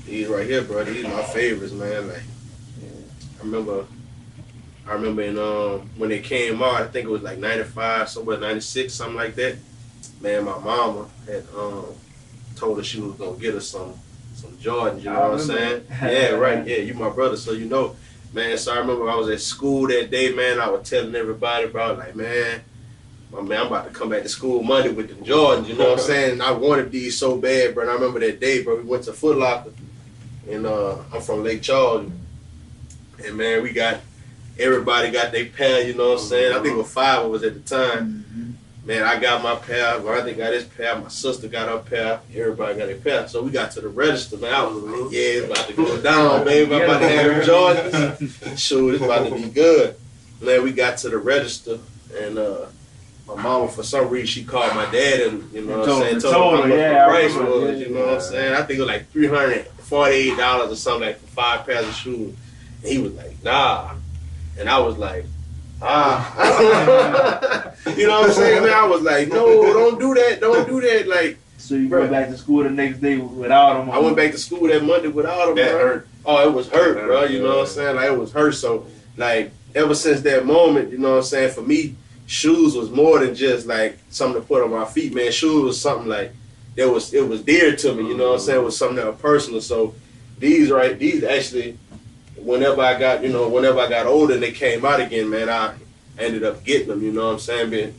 these right here, bro. These my favorites, man. Like I remember in when they came out, I think it was like 95, somewhere 96, something like that. Man, my mama had told her she was gonna get us some Jordans, you know what I'm saying? Yeah, right, yeah, you my brother, so you know. Man, so I remember I was at school that day, man, I was telling everybody about, like, man, I'm about to come back to school Monday with the Jordans, you know what I'm saying? And I wanted these so bad, bro, and I remember that day, bro, we went to Foot Locker, and I'm from Lake Charles, and man, everybody got their pair, you know what I'm saying? I think it was 5 of us at the time. Man, I got my pair, Rodney got his pair, my sister got her pair, everybody got their pair. So we got to the register, man. I was like, yeah, it's about to go down, baby. I'm about to have Jordans. Shoot, it's about to be good. Man, we got to the register, and my mama, for some reason, she called my dad, and you know what I'm saying, told him how much the price was, you know what I'm saying? I think it was like $348 or something, like for 5 pairs of shoes. And he was like, nah. And I was like, you know what I'm saying, man? I was like, no, don't do that, like. So you went back to school the next day without them? I went back to school that Monday without them. That hurt. Oh, it was hurt, bro, you know what I'm saying? Like, it was hurt, so, like, ever since that moment, you know what I'm saying, for me, shoes was more than just, like, something to put on my feet, man. Shoes was something, like, it was dear to me, you know what I'm saying? It was something that was personal, so these actually, whenever I got older and they came out again, man, I ended up getting them, you know what I'm saying? Being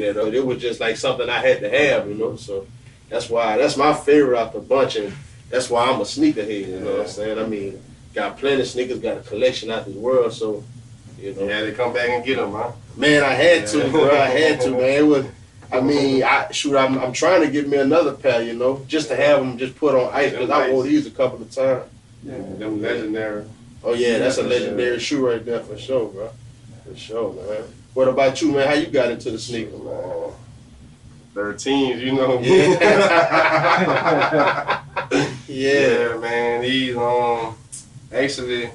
that it was just like something I had to have, you know, so that's my favorite out the bunch, and that's why I'm a sneakerhead, you know what I'm saying? I mean, got plenty of sneakers, got a collection out this world, so, you know. You had to come back and get them, huh? Man, I had to, bro, I had to, man. It was, I mean, I'm trying to get me another pair, you know, just to have them just put on ice, because I wore these a couple of times. Yeah, them legendary. Oh yeah, that's a legendary shoe right there for sure, bro. For sure, man. What about you, man? How you got into the sneaker, man? 13s, you know. Yeah, man. These actually,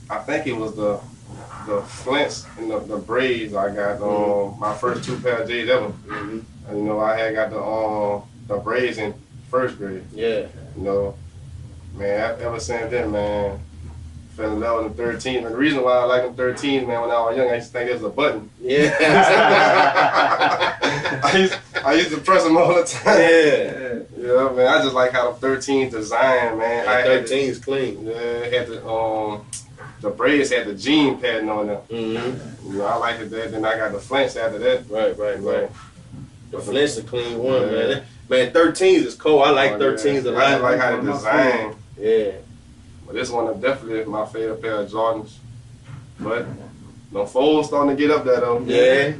I think it was the Flints and the braids I got. My first 2 pair of J's ever. And, you know, I had got the braids in 1st grade. Yeah. You know. Man, ever since then, man, fell in love with them 13s. And the reason why I like them 13s, man, when I was young, I used to think it was a button. Yeah. I used to press them all the time. Yeah. Yeah, man, I just like how the 13s design, man. Yeah, 13s clean. Yeah, it had the braids had the jean pattern on them. You know, I liked it that. Then I got the Flints after that. Right. The Flints a clean one, man. Man, 13s is cool. I like 13s a lot. I like how they design. Yeah. But this one is definitely my favorite pair of Jordans. But them folds starting to get up there though. Yeah.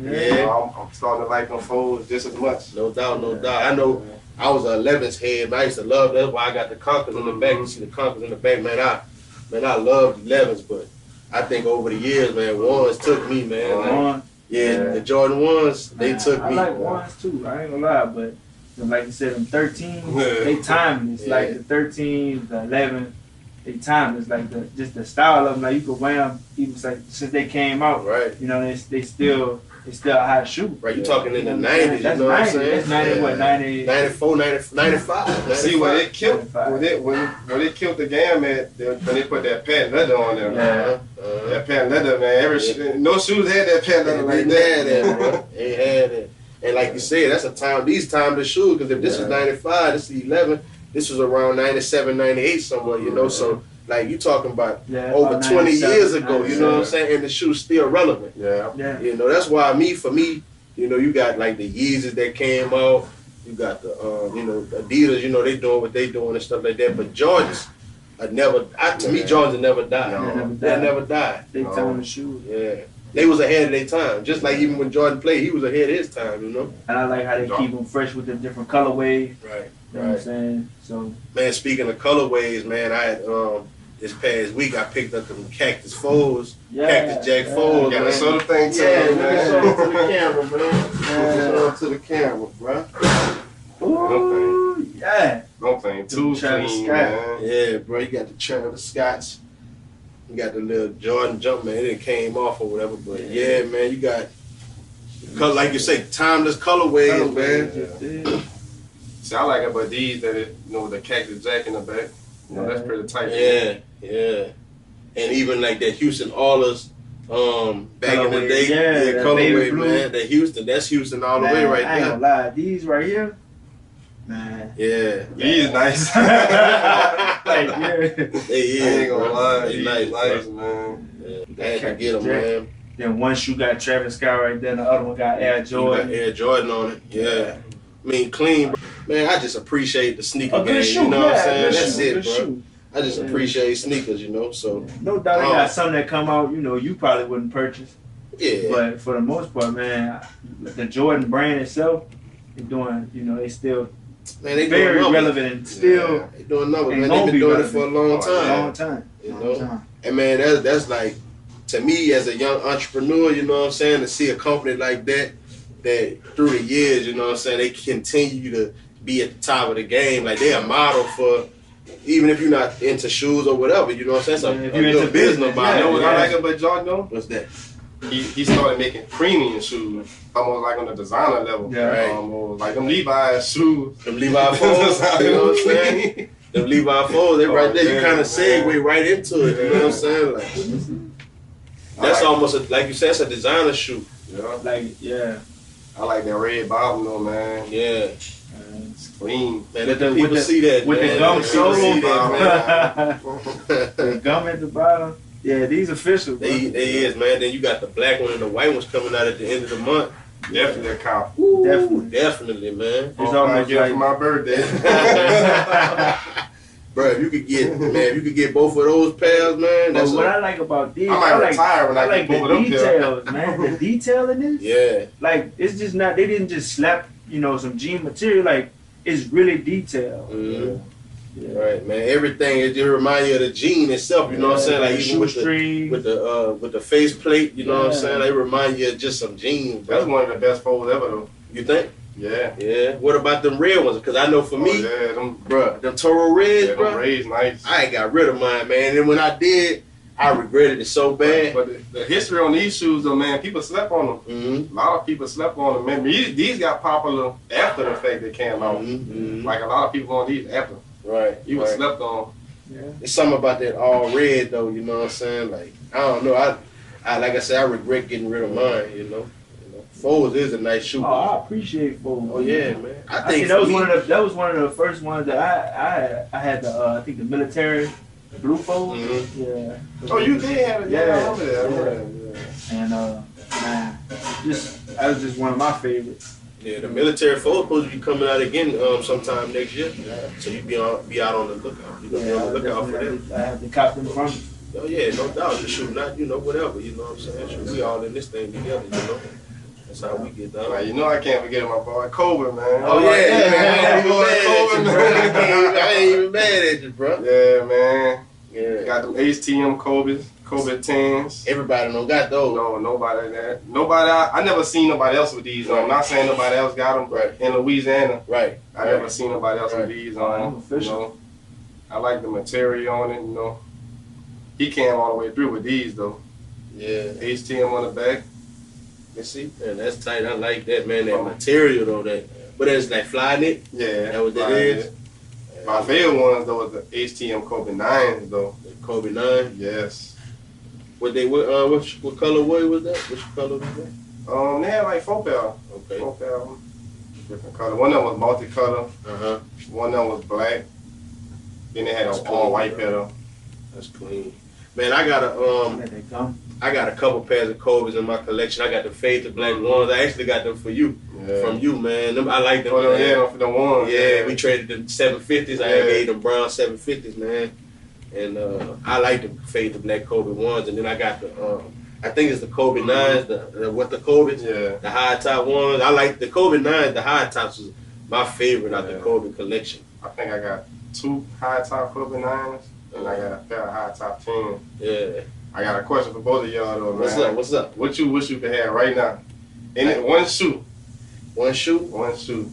I'm starting to like them folds just as much. No doubt. I know I was an 11s head, man. I used to love that. That's why I got the Conquers in the back. You see the Conquers in the back, man. I loved 11s, but I think over the years, man, ones took me, man. The Jordan ones, they took me. I like ones too. I ain't gonna lie, but like you said, them 13s, they timeless. Like the 13s, the 11s, they timeless. Like just the style of them. Like you could wear them even like since they came out. Right. You know, they still a hot shoe. Right. You talking in the 90s? That's you know 90, what I'm saying? That's 90. What 90? 94, 95. See when it killed when it killed the game at when they put that patent leather on there. That patent leather, man. No shoes had that patent leather like that. They had it. And like you said, that's these timeless shoes, because if this was 95, this is 11, this was around 97, 98 somewhere, you know, so like you talking about over 20 years ago, you know what I'm saying, and the shoe's still relevant. Yeah. You know, that's why for me, you know, you got like the Yeezys that came out, you got the, you know, Adidas, you know, they doing what they doing and stuff like that, but Jordans, to me, Jordans have never died. They never died. They telling the shoes. Yeah. They was ahead of their time. Just like even when Jordan played, he was ahead of his time, you know? And I like how they keep them fresh with the different colorways. Right. You know what I'm saying? So, man, speaking of colorways, man, I had this past week I picked up them Cactus Fours, Cactus Jack Fours. You gotta show the thing to them, man. Show them to the camera, man. Show them to the camera, bro. Ooh, yeah. Don't think too clean, man. Yeah, bro, you got the Travis Scotts. You got the little Jordan jump, man. It came off or whatever, but yeah, man, you got, like you say, timeless colorways, man. See, I like it, but these that the Cactus Jack in the back, that's pretty tight. Yeah. And even like that Houston Oilers, back in the Colorway, day, that colorway, blue. man. That Houston, that's Houston all the way right I ain't there. gonna lie, these right here, man. These nice. Like, yeah. They I ain't gonna lie, They these nice, man. Yeah. I had to get them, man. Then one shoe got Travis Scott right there, and the other one got Air Jordan. You got Air Jordan on it. Yeah. I mean, clean, bro. Man, I just appreciate the sneaker A game. good shoe, You know what I'm yeah, saying? good That's shoe, it, good bro. shoe. I just appreciate sneakers, so. No doubt, they got some that come out, you probably wouldn't purchase. Yeah. But for the most part, man, the Jordan brand itself, they're doing, they still Man, they very doing numbers. relevant and still They doing numbers, ain't man. gonna They've be been doing it for a relevant. long time. You Long know? time. And man, that's like, to me as a young entrepreneur, you know what I'm saying, to see a company like that through the years, you know what I'm saying, they continue to be at the top of the game. Like, they're a model for, even if you're not into shoes or whatever, you know what I'm saying? So If you're into business, You know what I Yeah. like about Jordan though? What's that? He started making premium shoes, almost like on the designer level. Yeah. Right. Almost like them Levi's shoes. Them Levi Foles, you know what I'm saying? Them Levi Foles, they right there. You yeah, kind of man. segue right into it, you know what I'm saying? Like, that's almost, like you said, it's a designer shoe. Yeah. I like that red bottom though, man. Yeah. It's clean. Man, let the people see that, with man. the gum Let the people sole, see that, man. the gum at the bottom. Yeah, these official. Bro. They is, man. Then you got the black one and the white ones coming out at the end of the month. Definitely a cop. Definitely. Man. It's almost gift like for my birthday. Bro, if you could get both of those pairs, man. But That's what I like about these, I might retire when I like get both the of them details, man. The detail in this, yeah. like it's just not. They didn't just slap, some jean material. Like it's really detailed. Mhm. Yeah. Right, man. Everything it just remind you of the jean itself. You know what I'm saying? Like even shoestring. with the face plate. You know what I'm saying? They remind you of just some jeans. Bro. That's one of the best folds ever though. You think? Yeah. Yeah. What about them red ones? Because I know for me, yeah, them bro, them Toro Reds, bro. Them Reds nice. I ain't got rid of mine, man. And when I did, I regretted it so bad. But the history on these shoes though, man, people slept on them. Mm-hmm. A lot of people slept on them. Man, these got popular after the fact they came out. Mm-hmm. Like a lot of people on these after. Right. You was slept on. Yeah. It's something about that all red though, you know what I'm saying? Like, I don't know. I like I said, I regret getting rid of mine, you know. Foles is a nice shoe. Oh, I appreciate Foles. Oh yeah, man. I I think that was one of the first ones that I had the I think the military blue Foles. Mm-hmm. Yeah. Oh, you did have it. Yeah, I remember that. I remember Yeah. that. And man, that was just one of my favorites. Yeah, the military Foles supposed to be coming out again sometime next year. So you be out on the lookout. You know, be on the lookout for them. I have to cop them from you. Oh yeah, no doubt. The shoe, not whatever. You know what I'm saying? Shoot, we all in this thing together. You know. That's how we get down. Like, you know I can't forget my boy Kobe, man. Oh yeah, man. I ain't even man. mad at you, bro. Yeah, man. Yeah. Got them HTM Kobe 10s. Everybody don't got those. No, nobody that. Nobody. I never seen nobody else with these on. I'm not saying nobody else got them, but in Louisiana, Right. I never seen nobody else with these on. You know, I like the material on it. You know, he came all the way through with these though. Yeah. HTM on the back. You see, man, that's tight. I like that, man. That material though, but it's like fly knit. Yeah, That what that is. My favorite ones though was the HTM Kobe 9s though. The Kobe 9. Yes. What color was that? Which color was that? They had like 4 pair. Okay. 4 pair. Different color. One of them was multicolor. Uh-huh. One of them was black. Then they had That's all cool, white bro. pair though. That's clean. Man, I got a couple pairs of Kobe's in my collection. I got the Fade to Black ones. I actually got them for you. Yeah. From you, man. I like them. Oh, man. yeah, for the ones. Yeah, we traded the 750s. I gave them brown 750s, man. And I like the Fade to Black Kobe ones. And then I got the, I think it's the Kobe 9s, the Kobe's, Yeah. the high top ones. I like the Kobe 9s, the high tops was my favorite out the Kobe collection. I think I got 2 high top Kobe 9s, and I got a pair of high top 10s. Yeah. I got a question for both of y'all though, man. What's up? What you wish you could have right now? One shoe. One shoe? One shoe.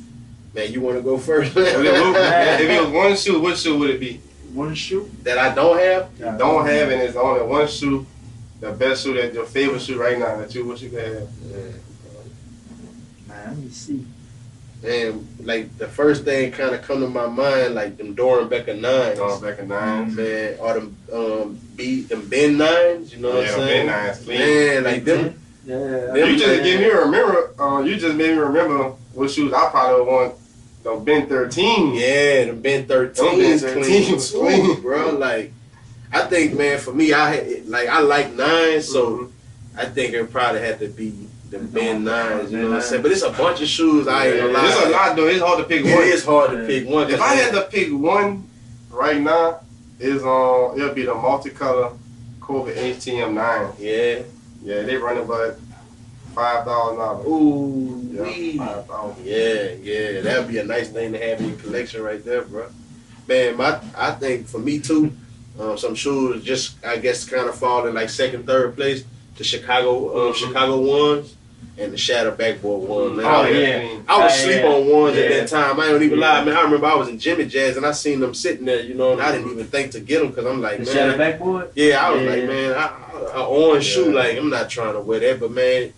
Man, you want to go first? If it was one shoe, what shoe would it be? One shoe? That I don't have? You don't have, and it's only one shoe, the best shoe, that your favorite shoe right now that you wish you could have. Man, let me see. And like the first thing kind of come to my mind, like them Dorenbecker 9s. Dorenbecker 9s. Man, or them them Ben 9s, you know what I'm saying? Ben 9s, clean. Man, like them. Yeah. You just gave me you just made me remember what shoes I probably would want. The Ben 13. Yeah, the Ben 13s clean, bro. Like, I think, man, for me, I like 9s, so I think it probably had to be the Ben 9s, you know what I'm saying? But it's a bunch of shoes, I ain't gonna lie. It's a lot, though. It's hard to pick one. It is hard to pick one. If I had to pick one right now, it'll be the multicolor Kobe HTM 9. Yeah. Yeah, they run about $5,000. Ooh, yeah, $5,000. Yeah, that'd be a nice thing to have in your collection right there, bro. Man, I think for me too, some shoes just I guess kind of fall in like second, third place. The Chicago ones and the Shadow Backboard one. Man, I was sleep on ones at that time. I don't even lie, man. I remember I was in Jimmy Jazz and I seen them sitting there, you know, and I didn't even think to get them because I'm like, the man, Shadow Backboard. Yeah, I was like, man, an orange shoe, like I'm not trying to wear that, but man.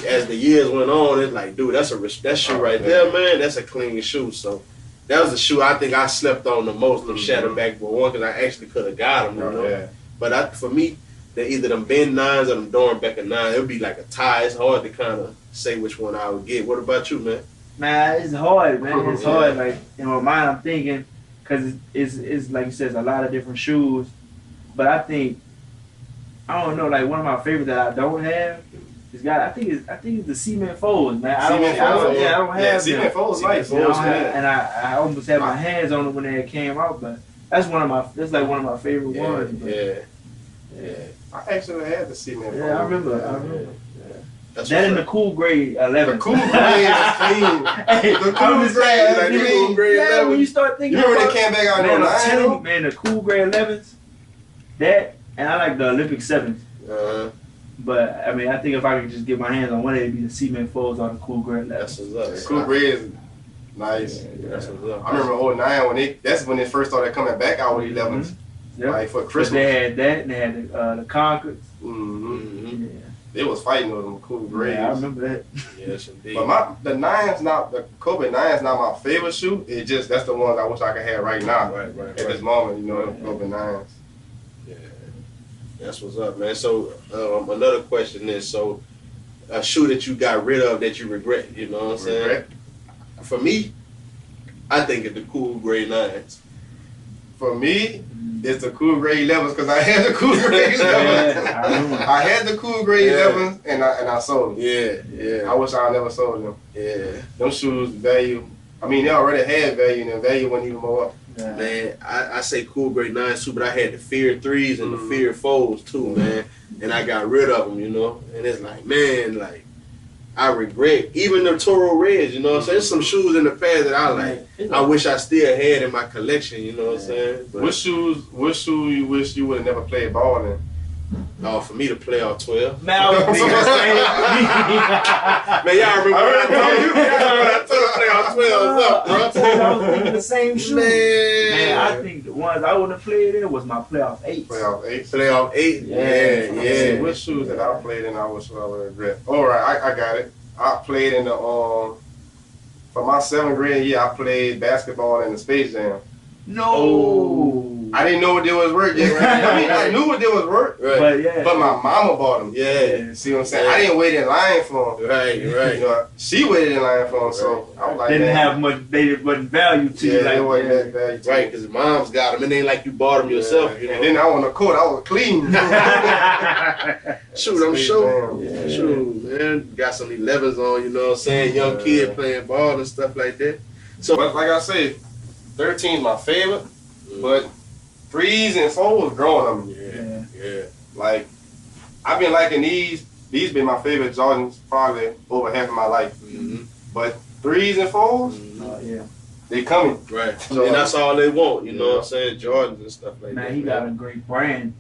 As the years went on, it's like, dude, that shoe right there, man. That's a clean shoe. So that was the shoe I think I slept on the most, the Shadow Backboard one, because I actually could have got them, you know. Yeah. But for me, they're either them Ben 9s or them Dorenbecker 9s. It would be like a tie. It's hard to kind of say which one I would get. What about you, man? Man, it's hard, man. It's hard. Like in my mind, I'm thinking because it's like you said, a lot of different shoes. But I think I don't know. Like one of my favorites that I don't have. I think it's the Cement Folds, man. I don't have Cement Folds, nice. And I almost had my hands on it when they came out, but that's like one of my favorite ones. But, yeah. I actually had the Cement Folds. Yeah, I remember. That's that in the cool grade 11. The cool grade is clean. The cool grade 11. When you start thinking, you remember they came back out in 09? I'm telling you, man, the cool grade 11s. That and I like the Olympic 7s. But I mean, I think if I could just get my hands on one, it'd be the Cement Folds on the cool grade 11. That's what's up. The cool grade is nice. Yeah, that's what's up. I remember 09 that's when they first started coming back out with 11s. Yep. Like for Christmas. They had that, and they had the Concords. Mm-hmm. Yeah. They was fighting with them cool grades. Yeah, I remember that. Yes, indeed. But the Kobe 9 is not my favorite shoe. It just that's the ones I wish I could have right now. Right. At this moment, you know, the Kobe 9s. Yeah, that's what's up, man. So another question is, so a shoe that you got rid of that you regret, you know what I'm saying? For me, I think it's the cool gray 9s. For me, it's the cool grade 11s because I had the cool grade 11s. I had the cool grade 11s and I sold them. Yeah. I wish I never sold them. Yeah. Them shoes value. I mean, they already had value and the value wasn't even more up. Yeah. Man, I say cool grade 9s too, but I had the Fear 3s and the Fear 4s too, man. And I got rid of them, you know. And it's like, man, like, I regret even the Toro Reds, you know what I'm saying? There's some shoes in the past that I like. I wish I still had in my collection, you know what I'm saying? But what shoe you wish you would have never played ball in? Oh, for me to play off 12. Man, I was thinking the same. Man, y'all remember what I told you? I told you to play off 12 up, bro. I was thinking the same shoe. Man, I think the ones I would have played in was my playoff 8s. Playoff 8? Yeah. What shoes that I played in I wish I would regret? All right, I got it. I played in the for my 7th grade year, I played basketball in the Space Jam. No. I didn't know what they was worth yet. I mean, I knew what they was worth, but my mama bought them. Yeah. See what I'm saying? I didn't wait in line for them. Right. You know, she waited in line for them, so I was like, didn't have much. They wasn't value to you. Like, wasn't that value to right, because mom's got them. It ain't like you bought them yourself. You know? And then I on the court, I was clean. Shoot, I'm sure. Shoot, man. Got some 11s on, you know what I'm saying? Young kid playing ball and stuff like that. So, but like I said, 13 is my favorite, but 3s and 4s growing on me. Yeah. Like, I've been liking these. These been my favorite Jordans probably over half of my life. But 3s and 4s, they coming. Right. So, and that's all they want, you know what I'm saying? Jordans and stuff like that. Man, he got a great brand.